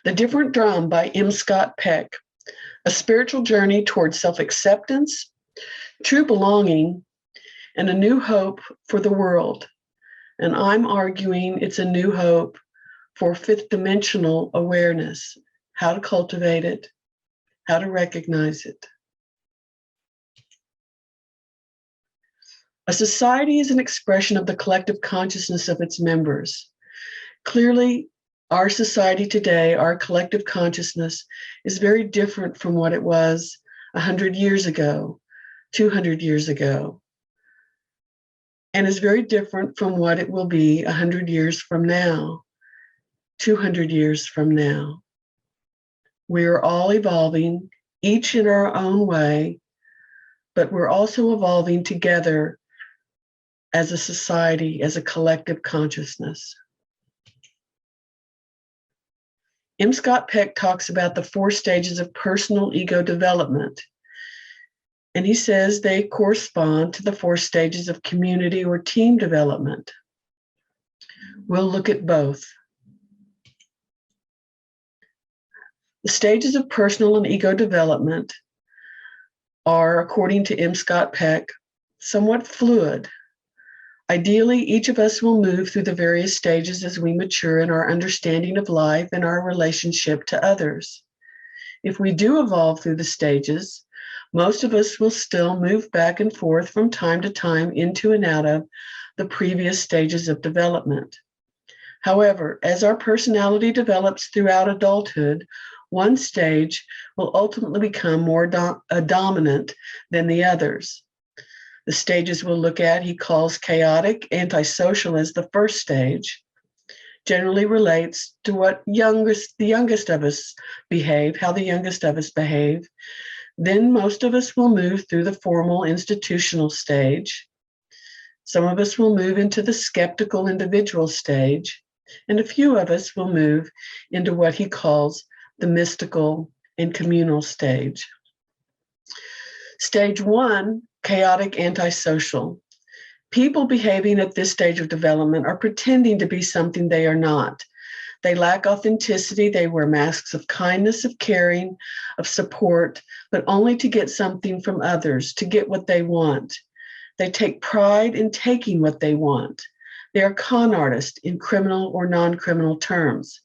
The Different Drum by M. Scott Peck, a spiritual journey towards self-acceptance, true belonging, and a new hope for the world. And I'm arguing it's a new hope for fifth dimensional awareness, how to cultivate it, how to recognize it. A society is an expression of the collective consciousness of its members. Clearly, our society today, our collective consciousness, is very different from what it was 100 years ago, 200 years ago, and is very different from what it will be 100 years from now, 200 years from now. We are all evolving, each in our own way, but we're also evolving together as a society, as a collective consciousness. M. Scott Peck talks about the 4 stages of personal ego development, and he says they correspond to the 4 stages of community or team development. We'll look at both. The stages of personal and ego development are, according to M. Scott Peck, somewhat fluid. Ideally, each of us will move through the various stages as we mature in our understanding of life and our relationship to others. If we do evolve through the stages, most of us will still move back and forth from time to time into and out of the previous stages of development. However, as our personality develops throughout adulthood, one stage will ultimately become more dominant than the others. The stages we'll look at, he calls chaotic, antisocial as the first stage, generally relates to what the youngest of us behave, how the youngest of us behave. Then most of us will move through the formal institutional stage. Some of us will move into the skeptical individual stage, and a few of us will move into what he calls the mystical and communal stage. Stage 1, chaotic, antisocial. People behaving at this stage of development are pretending to be something they are not. They lack authenticity. They wear masks of kindness, of caring, of support, but only to get something from others, to get what they want. They take pride in taking what they want. They are con artists in criminal or non-criminal terms.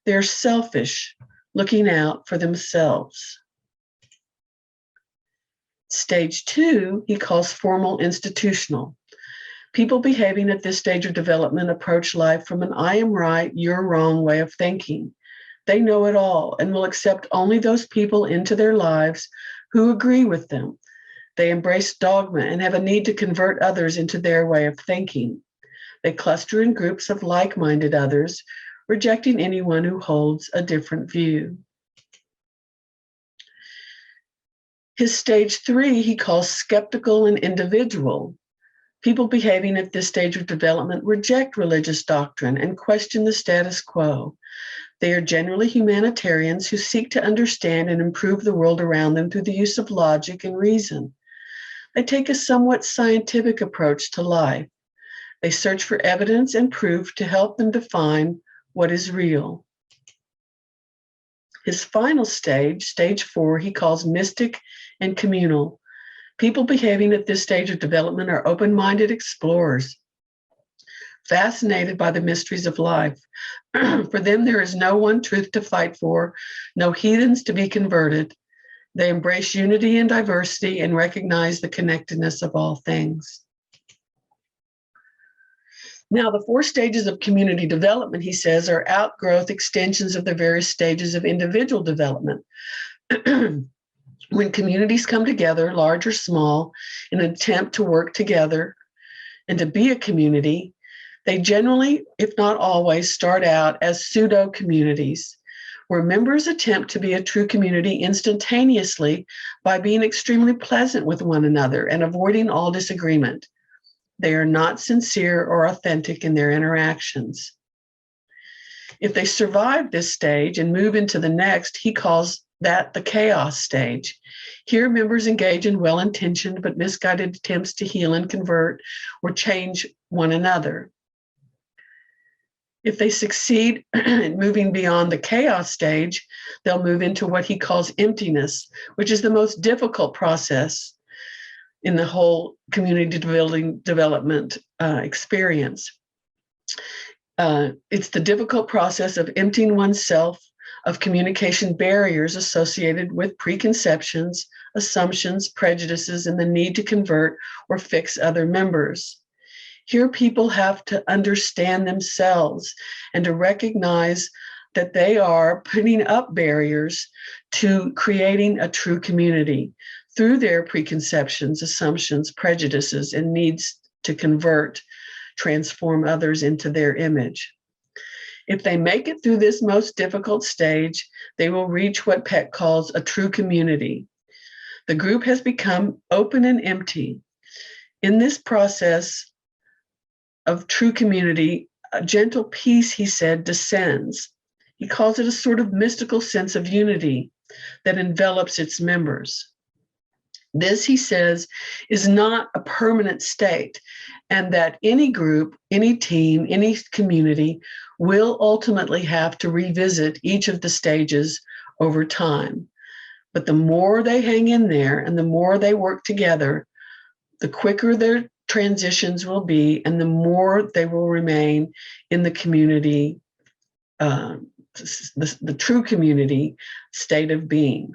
They are selfish, looking out for themselves. Stage 2, he calls formal institutional. People behaving at this stage of development approach life from an I am right, you're wrong way of thinking. They know it all and will accept only those people into their lives who agree with them. They embrace dogma and have a need to convert others into their way of thinking. They cluster in groups of like-minded others, rejecting anyone who holds a different view. His stage 3, he calls skeptical and individual. People behaving at this stage of development reject religious doctrine and question the status quo. They are generally humanitarians who seek to understand and improve the world around them through the use of logic and reason. They take a somewhat scientific approach to life. They search for evidence and proof to help them define what is real. His final stage, stage 4, he calls mystic and communal. People behaving at this stage of development are open-minded explorers, fascinated by the mysteries of life. For them, there is no one truth to fight for, no heathens to be converted. They embrace unity and diversity and recognize the connectedness of all things. Now, the 4 stages of community development, he says, are outgrowth extensions of the various stages of individual development. When communities come together, large or small, in an attempt to work together and to be a community, they generally, if not always, start out as pseudo-communities, where members attempt to be a true community instantaneously by being extremely pleasant with one another and avoiding all disagreement. They are not sincere or authentic in their interactions. If they survive this stage and move into the next, he calls that the chaos stage. Here, members engage in well-intentioned but misguided attempts to heal and convert or change one another. If they succeed in moving beyond the chaos stage, they'll move into what he calls emptiness, which is the most difficult process in the whole community building development experience. It's the difficult process of emptying oneself of communication barriers associated with preconceptions, assumptions, prejudices, and the need to convert or fix other members. Here, people have to understand themselves and to recognize that they are putting up barriers to creating a true community through their preconceptions, assumptions, prejudices, and needs to convert, transform others into their image. If they make it through this most difficult stage, they will reach what Peck calls a true community. The group has become open and empty. In this process of true community, a gentle peace, he said, descends. He calls it a sort of mystical sense of unity that envelops its members. This, he says, is not a permanent state, and that any group, any team, any community will ultimately have to revisit each of the stages over time. But the more they hang in there and the more they work together, the quicker their transitions will be and the more they will remain in the community, the true community state of being.